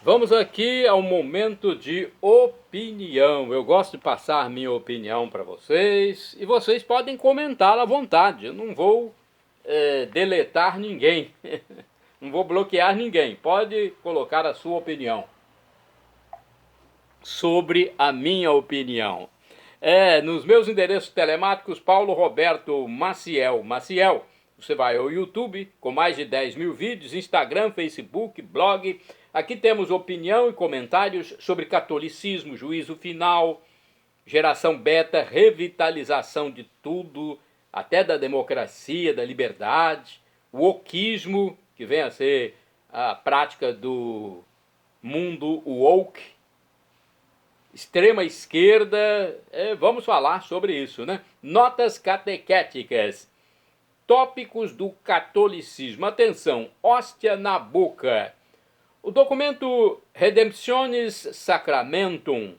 Vamos aqui ao momento de opinião. Eu gosto de passar minha opinião para vocês e vocês podem comentar à vontade. Eu não vou deletar ninguém, não vou bloquear ninguém. Pode colocar a sua opinião sobre a minha opinião. Nos meus endereços telemáticos, Paulo Roberto Maciel. Maciel, você vai ao YouTube com mais de 10 mil vídeos, Instagram, Facebook, blog. Aqui temos opinião e comentários sobre catolicismo, juízo final, geração beta, revitalização de tudo, até da democracia, da liberdade, o wokeismo, que vem a ser a prática do mundo woke, extrema esquerda, vamos falar sobre isso, né? Notas catequéticas, tópicos do catolicismo. Atenção, hóstia na boca. O documento Redemptionis Sacramentum,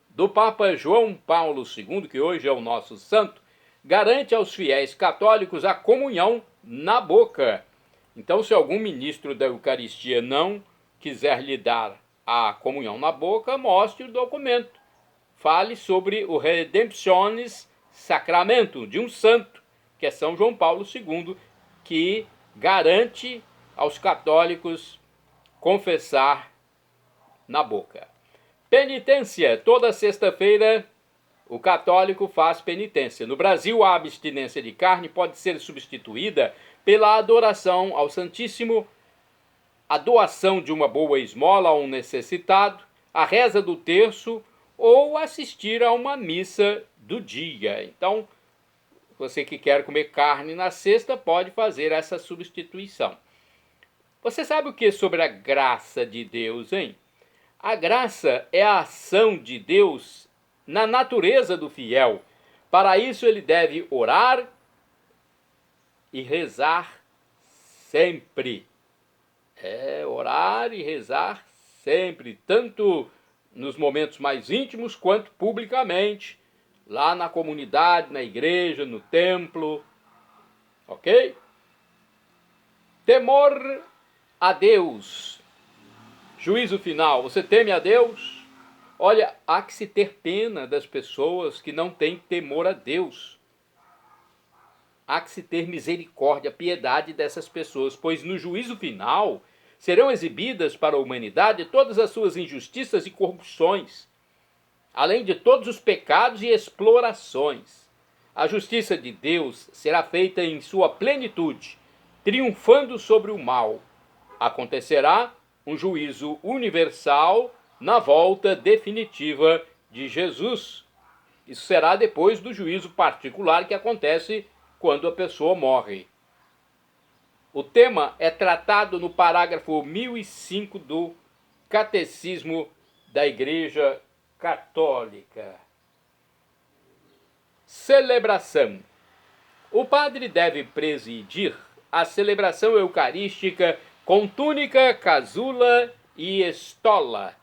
do Papa João Paulo II, que hoje é o nosso santo, garante aos fiéis católicos a comunhão na boca. Então, se algum ministro da Eucaristia não quiser lhe dar a comunhão na boca, mostre o documento. Fale sobre o Redemptionis Sacramentum, de um santo, que é São João Paulo II, que garante aos católicos confessar na boca. Penitência. Toda sexta-feira o católico faz penitência. No Brasil, a abstinência de carne pode ser substituída pela adoração ao Santíssimo, a doação de uma boa esmola a um necessitado, a reza do terço ou assistir a uma missa do dia. Então, você que quer comer carne na sexta pode fazer essa substituição. Você sabe o que sobre a graça de Deus, hein? A graça é a ação de Deus na natureza do fiel. Para isso ele deve orar e rezar sempre. Orar e rezar sempre, tanto nos momentos mais íntimos quanto publicamente, lá na comunidade, na igreja, no templo, ok? Temor a Deus. Juízo final. Você teme a Deus? Olha, há que se ter pena das pessoas que não têm temor a Deus. Há que se ter misericórdia, piedade dessas pessoas, pois no juízo final serão exibidas para a humanidade todas as suas injustiças e corrupções, além de todos os pecados e explorações. A justiça de Deus será feita em sua plenitude, triunfando sobre o mal. Acontecerá um juízo universal na volta definitiva de Jesus. Isso será depois do juízo particular que acontece quando a pessoa morre. O tema é tratado no parágrafo 1005 do Catecismo da Igreja Católica. Celebração. O padre deve presidir a celebração eucarística com túnica, casula e estola.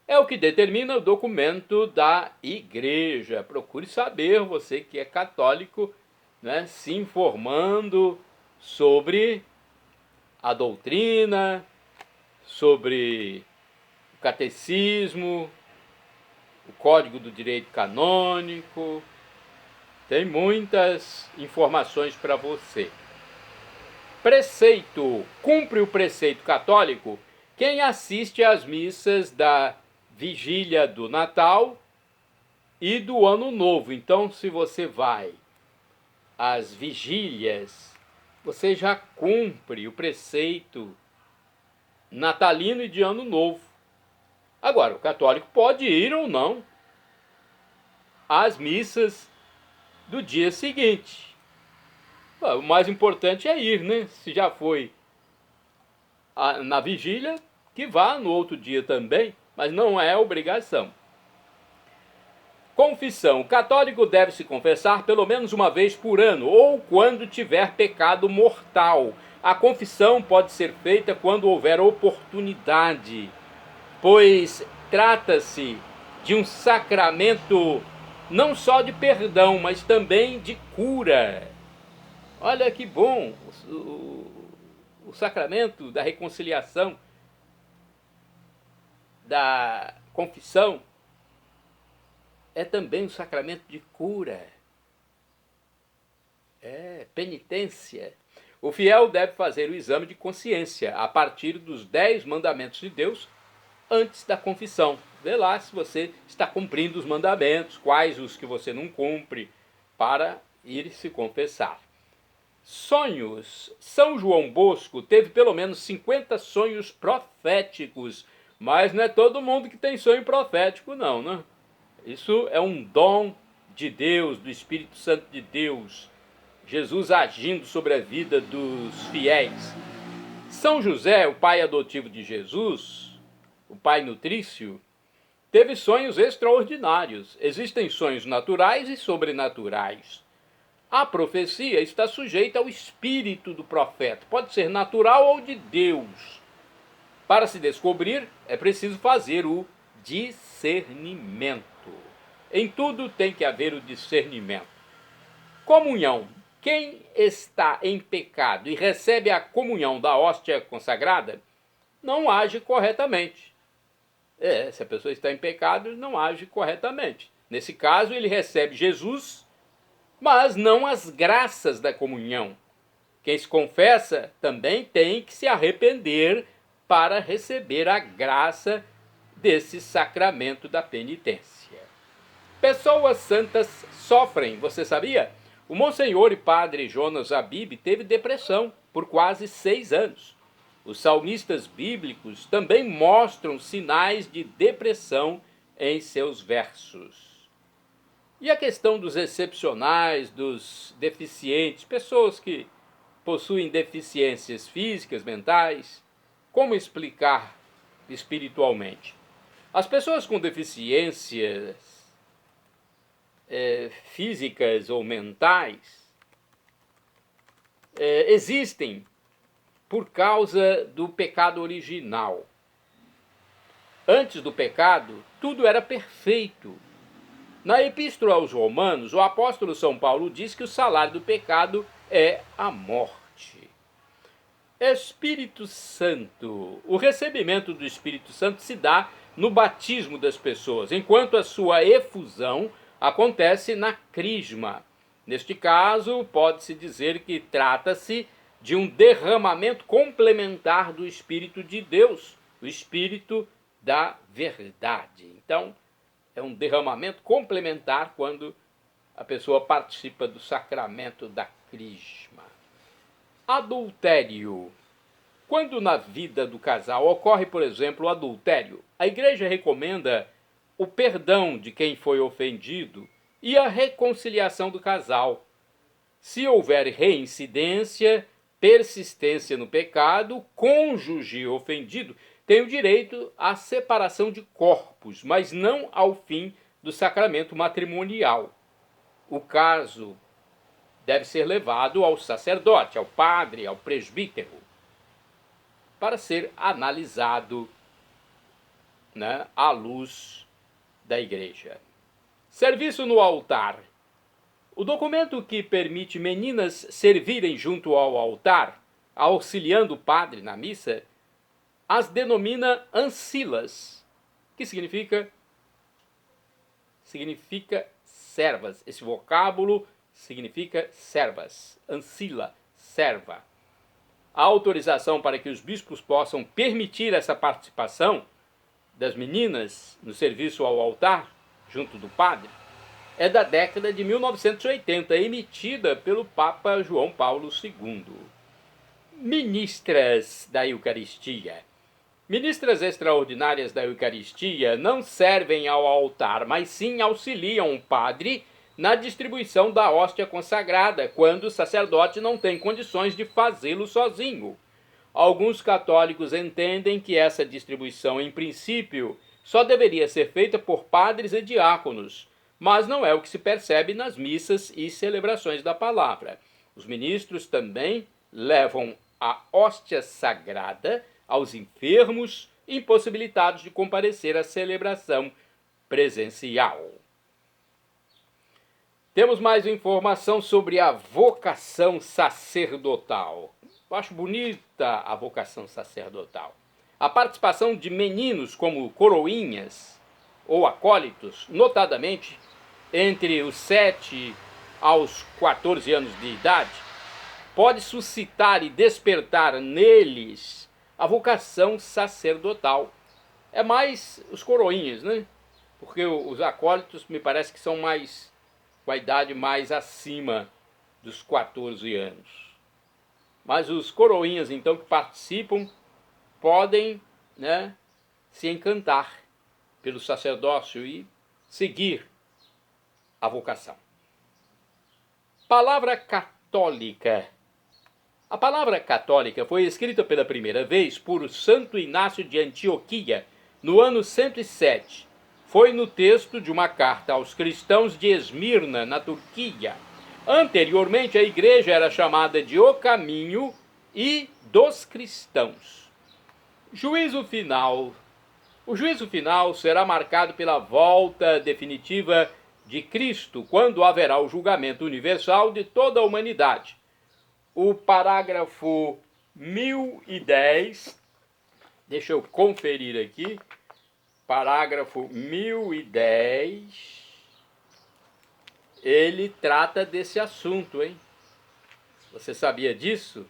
É o que determina o documento da igreja. Procure saber, você que é católico, né, se informando sobre a doutrina, sobre o catecismo, o Código do Direito Canônico. Tem muitas informações para você. Preceito. Cumpre o preceito católico quem assiste às missas da vigília do Natal e do Ano Novo. Então, se você vai às vigílias, você já cumpre o preceito natalino e de Ano Novo. Agora, o católico pode ir ou não às missas do dia seguinte. O mais importante é ir, né? Se já foi na vigília, que vá no outro dia também, mas não é obrigação. Confissão. O católico deve se confessar pelo menos uma vez por ano, ou quando tiver pecado mortal. A confissão pode ser feita quando houver oportunidade, pois trata-se de um sacramento não só de perdão, mas também de cura. Olha que bom, o sacramento da reconciliação da confissão é também um sacramento de cura. Penitência. O fiel deve fazer o exame de consciência a partir dos 10 mandamentos de Deus antes da confissão. Vê lá se você está cumprindo os mandamentos, quais os que você não cumpre, para ir se confessar. Sonhos. São João Bosco teve pelo menos 50 sonhos proféticos, mas não é todo mundo que tem sonho profético, não, né? Isso é um dom de Deus, do Espírito Santo de Deus, Jesus agindo sobre a vida dos fiéis. São José, o pai adotivo de Jesus, o pai nutrício, teve sonhos extraordinários. Existem sonhos naturais e sobrenaturais. A profecia está sujeita ao espírito do profeta. Pode ser natural ou de Deus. Para se descobrir, é preciso fazer o discernimento. Em tudo tem que haver o discernimento. Comunhão. Quem está em pecado e recebe a comunhão da hóstia consagrada, não age corretamente. Se a pessoa está em pecado, não age corretamente. Nesse caso, ele recebe Jesus, mas não as graças da comunhão. Quem se confessa também tem que se arrepender para receber a graça desse sacramento da penitência. Pessoas santas sofrem, você sabia? O Monsenhor e Padre Jonas Abib teve depressão por quase 6 anos. Os salmistas bíblicos também mostram sinais de depressão em seus versos. E a questão dos excepcionais, dos deficientes, pessoas que possuem deficiências físicas, mentais, como explicar espiritualmente? As pessoas com deficiências físicas ou mentais existem por causa do pecado original. Antes do pecado, tudo era perfeito. Na Epístola aos Romanos, o apóstolo São Paulo diz que o salário do pecado é a morte. Espírito Santo. O recebimento do Espírito Santo se dá no batismo das pessoas, enquanto a sua efusão acontece na crisma. Neste caso, pode-se dizer que trata-se de um derramamento complementar do Espírito de Deus, o Espírito da verdade. Então, é um derramamento complementar quando a pessoa participa do sacramento da crisma. Adultério. Quando na vida do casal ocorre, por exemplo, o adultério, a Igreja recomenda o perdão de quem foi ofendido e a reconciliação do casal. Se houver reincidência, persistência no pecado, o cônjuge ofendido tem o direito à separação de corpos, mas não ao fim do sacramento matrimonial. O caso deve ser levado ao sacerdote, ao padre, ao presbítero, para ser analisado, à luz da igreja. Serviço no altar. O documento que permite meninas servirem junto ao altar, auxiliando o padre na missa, as denomina ancilas, que significa servas. Esse vocábulo significa servas. Ancila, serva. A autorização para que os bispos possam permitir essa participação das meninas no serviço ao altar, junto do padre, é da década de 1980, emitida pelo Papa João Paulo II. Ministras da Eucaristia. Ministras extraordinárias da Eucaristia não servem ao altar, mas sim auxiliam o padre na distribuição da hóstia consagrada, quando o sacerdote não tem condições de fazê-lo sozinho. Alguns católicos entendem que essa distribuição, em princípio, só deveria ser feita por padres e diáconos, mas não é o que se percebe nas missas e celebrações da palavra. Os ministros também levam a hóstia sagrada aos enfermos impossibilitados de comparecer à celebração presencial. Temos mais informação sobre a vocação sacerdotal. Eu acho bonita a vocação sacerdotal. a participação de meninos como coroinhas ou acólitos, notadamente entre os 7 aos 14 anos de idade, pode suscitar e despertar neles a vocação sacerdotal. É mais os coroinhas, né? Porque os acólitos me parece que são mais, com a idade mais acima dos 14 anos. Mas os coroinhas, então, que participam, podem, né, se encantar pelo sacerdócio e seguir a vocação. Palavra católica. A palavra católica foi escrita pela primeira vez por Santo Inácio de Antioquia, no ano 107. Foi no texto de uma carta aos cristãos de Esmirna, na Turquia. Anteriormente, a igreja era chamada de O Caminho e dos Cristãos. Juízo final. O juízo final será marcado pela volta definitiva de Cristo, quando haverá o julgamento universal de toda a humanidade. O parágrafo 1010, deixa eu conferir aqui, parágrafo 1010, ele trata desse assunto, hein? Você sabia disso?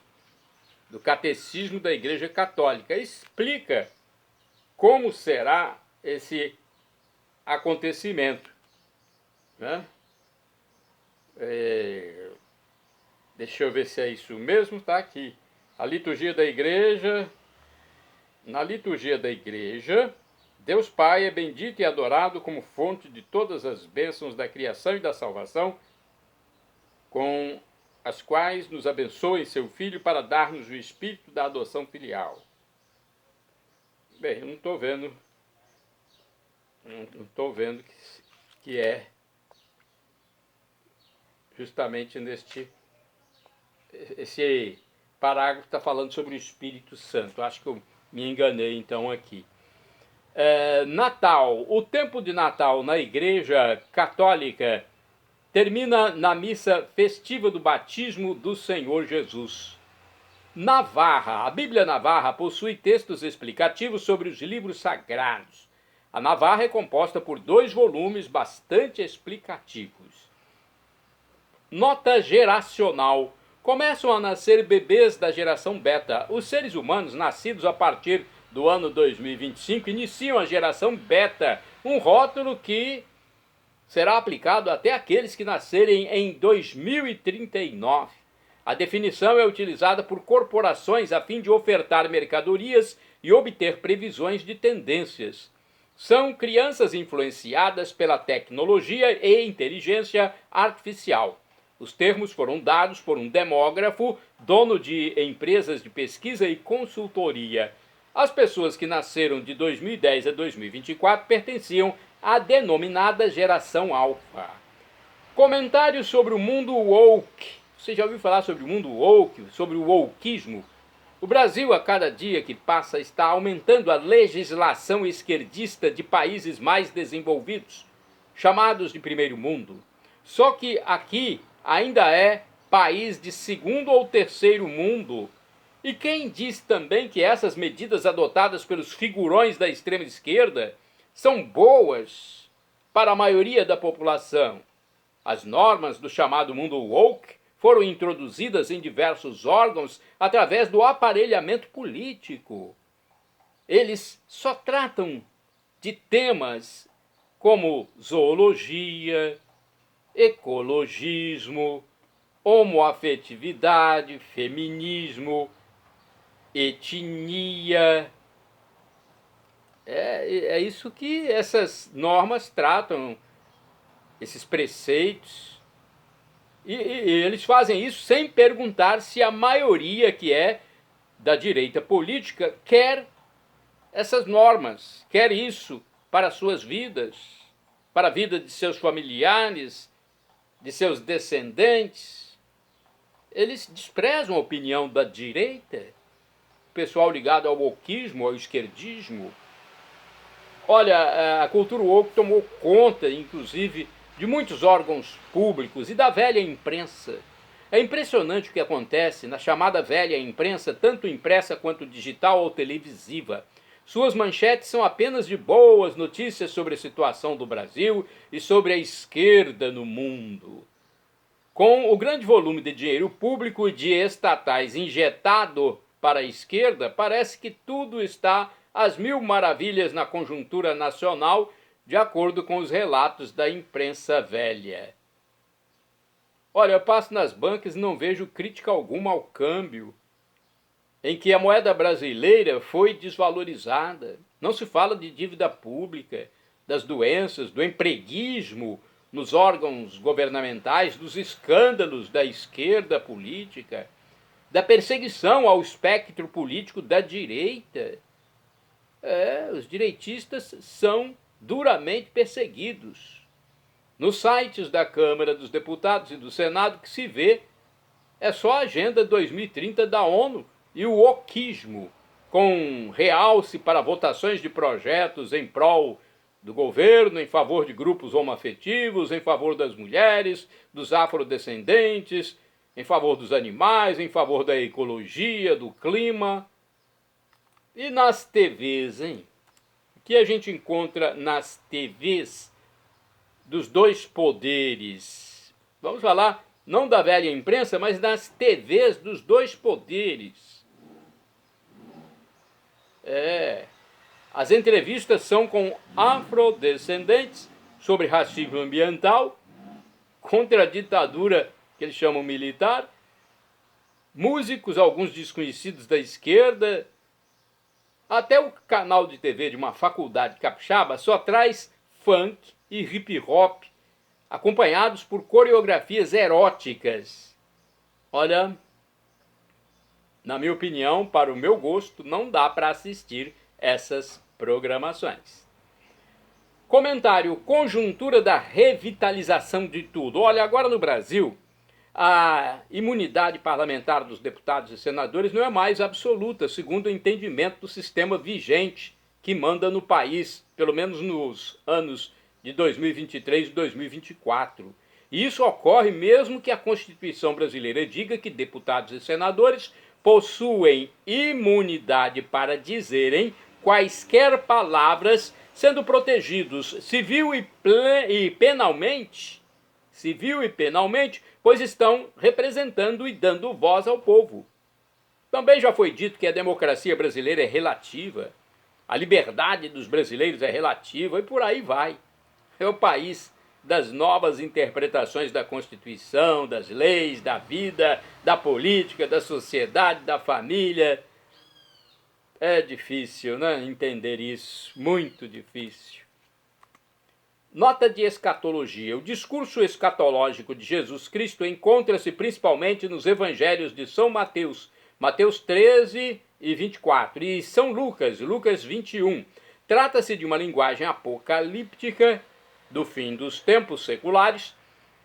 Do Catecismo da Igreja Católica. Explica como será esse acontecimento, né? Deixa eu ver se é isso mesmo, tá aqui. A liturgia da igreja. Na liturgia da igreja, Deus Pai é bendito e adorado como fonte de todas as bênçãos da criação e da salvação, com as quais nos abençoa em seu Filho para dar-nos o espírito da adoção filial. Bem, eu não estou vendo que é justamente esse parágrafo está falando sobre o Espírito Santo. Acho que eu me enganei então aqui. Natal. O tempo de Natal na Igreja Católica termina na missa festiva do batismo do Senhor Jesus. Navarra. A Bíblia Navarra possui textos explicativos sobre os livros sagrados. A Navarra é composta por 2 volumes bastante explicativos. Nota geracional. Começam a nascer bebês da geração beta. Os seres humanos nascidos a partir do ano 2025 iniciam a geração beta, um rótulo que será aplicado até aqueles que nascerem em 2039. A definição é utilizada por corporações a fim de ofertar mercadorias e obter previsões de tendências. São crianças influenciadas pela tecnologia e inteligência artificial. Os termos foram dados por um demógrafo, dono de empresas de pesquisa e consultoria. As pessoas que nasceram de 2010 a 2024 pertenciam à denominada geração alfa. Comentários sobre o mundo woke. Você já ouviu falar sobre o mundo woke, sobre o wokeismo? O Brasil, a cada dia que passa, está aumentando a legislação esquerdista de países mais desenvolvidos, chamados de primeiro mundo. Só que aqui ainda é país de segundo ou terceiro mundo. E quem diz também que essas medidas adotadas pelos figurões da extrema esquerda são boas para a maioria da população? As normas do chamado mundo woke foram introduzidas em diversos órgãos através do aparelhamento político. Eles só tratam de temas como zoologia, ecologismo, homoafetividade, feminismo, etnia. É isso que essas normas tratam, esses preceitos. E eles fazem isso sem perguntar se a maioria que é da direita política quer essas normas, quer isso para suas vidas, para a vida de seus familiares, de seus descendentes. Eles desprezam a opinião da direita, o pessoal ligado ao wokeismo, ao esquerdismo. Olha, a cultura woke tomou conta, inclusive, de muitos órgãos públicos e da velha imprensa. É impressionante o que acontece na chamada velha imprensa, tanto impressa quanto digital ou televisiva. Suas manchetes são apenas de boas notícias sobre a situação do Brasil e sobre a esquerda no mundo. Com o grande volume de dinheiro público e de estatais injetado para a esquerda, parece que tudo está às mil maravilhas na conjuntura nacional, de acordo com os relatos da imprensa velha. Olha, eu passo nas bancas e não vejo crítica alguma ao câmbio, em que a moeda brasileira foi desvalorizada. Não se fala de dívida pública, das doenças, do empreguismo nos órgãos governamentais, dos escândalos da esquerda política, da perseguição ao espectro político da direita. Os direitistas são duramente perseguidos. Nos sites da Câmara dos Deputados e do Senado que se vê é só a Agenda 2030 da ONU e o wokismo, com realce para votações de projetos em prol do governo, em favor de grupos homoafetivos, em favor das mulheres, dos afrodescendentes, em favor dos animais, em favor da ecologia, do clima. E nas TVs, hein? O que a gente encontra nas TVs dos dois poderes? Vamos falar não da velha imprensa, mas das TVs dos dois poderes. As entrevistas são com afrodescendentes sobre racismo ambiental, contra a ditadura que eles chamam militar, músicos, alguns desconhecidos da esquerda, até o canal de TV de uma faculdade capixaba só traz funk e hip hop, acompanhados por coreografias eróticas. Olha, na minha opinião, para o meu gosto, não dá para assistir essas programações. Comentário: conjuntura da revitalização de tudo. Olha, agora no Brasil, a imunidade parlamentar dos deputados e senadores não é mais absoluta, segundo o entendimento do sistema vigente que manda no país, pelo menos nos anos de 2023 e 2024. E isso ocorre mesmo que a Constituição brasileira diga que deputados e senadores possuem imunidade para dizerem quaisquer palavras, sendo protegidos civil e penalmente, pois estão representando e dando voz ao povo. Também já foi dito que a democracia brasileira é relativa, a liberdade dos brasileiros é relativa e por aí vai. É o país das novas interpretações da Constituição, das leis, da vida, da política, da sociedade, da família. É difícil, né, entender isso, muito difícil. Nota de escatologia. O discurso escatológico de Jesus Cristo encontra-se principalmente nos evangelhos de São Mateus, Mateus 13 e 24, e São Lucas, Lucas 21. Trata-se de uma linguagem apocalíptica do fim dos tempos seculares,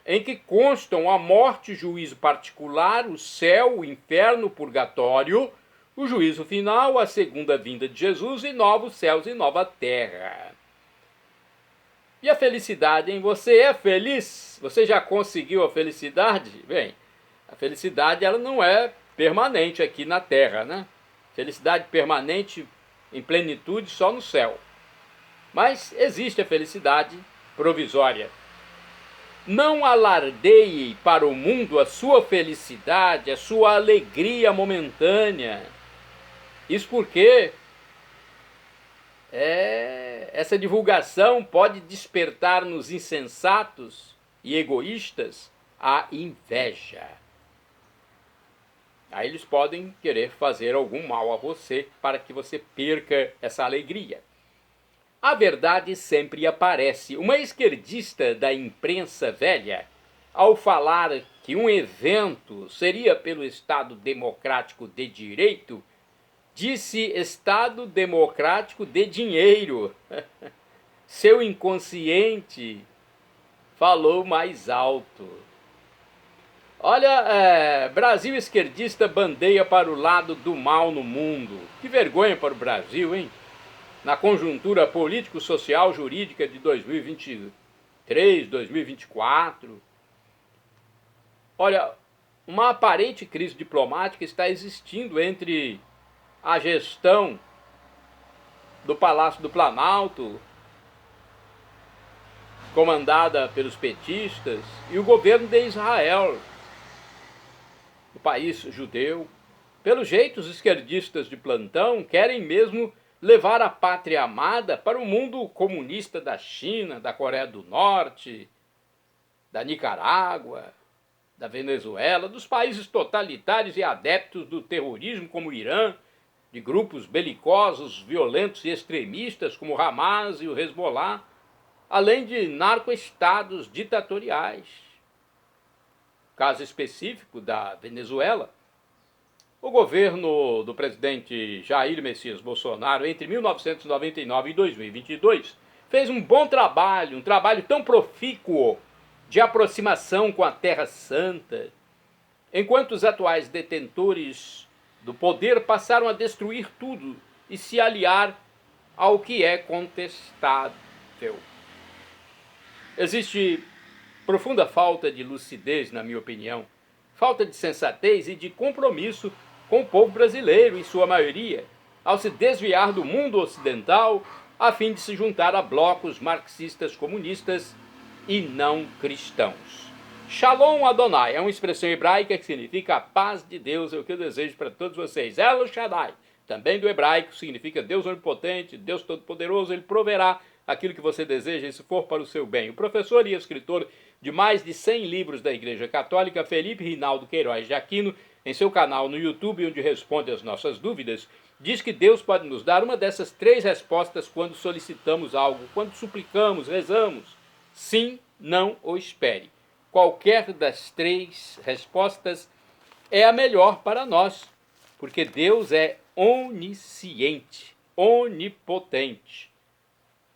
em que constam a morte, juízo particular, o céu, o inferno, o purgatório, o juízo final, a segunda vinda de Jesus e novos céus e nova terra. E a felicidade, hein? Você é feliz? Você já conseguiu a felicidade? Bem, a felicidade ela não é permanente aqui na terra, né? Felicidade permanente em plenitude só no céu. Mas existe a felicidade provisória. Não alardeie para o mundo a sua felicidade, a sua alegria momentânea. Isso porque essa divulgação pode despertar nos insensatos e egoístas a inveja. Aí eles podem querer fazer algum mal a você para que você perca essa alegria. A verdade sempre aparece. Uma esquerdista da imprensa velha, ao falar que um evento seria pelo Estado Democrático de Direito, disse Estado Democrático de Dinheiro. Seu inconsciente falou mais alto. Olha, Brasil esquerdista bandeia para o lado do mal no mundo. Que vergonha para o Brasil, hein? Na conjuntura político-social jurídica de 2023, 2024. Olha, uma aparente crise diplomática está existindo entre a gestão do Palácio do Planalto, comandada pelos petistas, e o governo de Israel, o país judeu. Pelo jeito, os esquerdistas de plantão querem mesmo levar a pátria amada para o mundo comunista da China, da Coreia do Norte, da Nicarágua, da Venezuela, dos países totalitários e adeptos do terrorismo como o Irã, de grupos belicosos, violentos e extremistas como o Hamas e o Hezbollah, além de narcoestados ditatoriais. Caso específico da Venezuela, o governo do presidente Jair Messias Bolsonaro, entre 1999 e 2022, fez um bom trabalho, um trabalho tão profícuo de aproximação com a Terra Santa, enquanto os atuais detentores do poder passaram a destruir tudo e se aliar ao que é contestável. Existe profunda falta de lucidez, na minha opinião, falta de sensatez e de compromisso com o povo brasileiro, em sua maioria, ao se desviar do mundo ocidental a fim de se juntar a blocos marxistas comunistas e não cristãos. Shalom Adonai é uma expressão hebraica que significa a paz de Deus, é o que eu desejo para todos vocês. El Shaddai, também do hebraico, significa Deus onipotente, Deus todo-poderoso, ele proverá aquilo que você deseja e se for para o seu bem. O professor e escritor de mais de 100 livros da Igreja Católica, Felipe Rinaldo Queiroz de Aquino, em seu canal no YouTube, onde responde às nossas dúvidas, diz que Deus pode nos dar uma dessas 3 respostas quando solicitamos algo, quando suplicamos, rezamos. Sim, não ou espere. Qualquer das 3 respostas é a melhor para nós, porque Deus é onisciente, onipotente.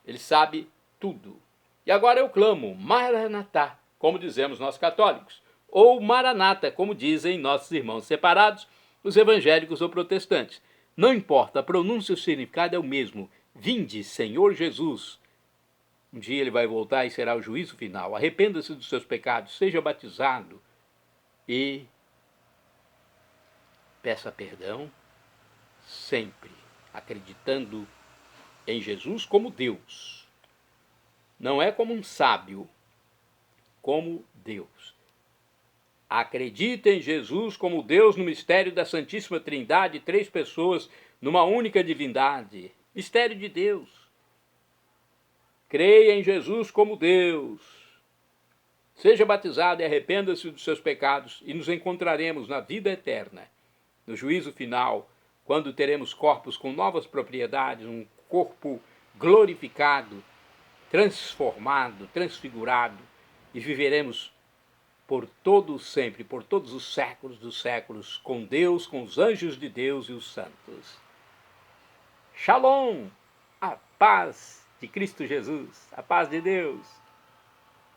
Ele sabe tudo. E agora eu clamo, Maranatá, como dizemos nós católicos, ou Maranata, como dizem nossos irmãos separados, os evangélicos ou protestantes. Não importa, a pronúncia e o significado é o mesmo. Vinde, Senhor Jesus. Um dia ele vai voltar e será o juízo final. Arrependa-se dos seus pecados, seja batizado e peça perdão, sempre acreditando em Jesus como Deus. Não é como um sábio, como Deus. Acredita em Jesus como Deus no mistério da Santíssima Trindade, 3 pessoas numa única divindade. Mistério de Deus. Creia em Jesus como Deus. Seja batizado e arrependa-se dos seus pecados e nos encontraremos na vida eterna, no juízo final, quando teremos corpos com novas propriedades, um corpo glorificado, transformado, transfigurado, e viveremos por todo sempre, por todos os séculos dos séculos, com Deus, com os anjos de Deus e os santos. Shalom, a paz de Cristo Jesus, a paz de Deus.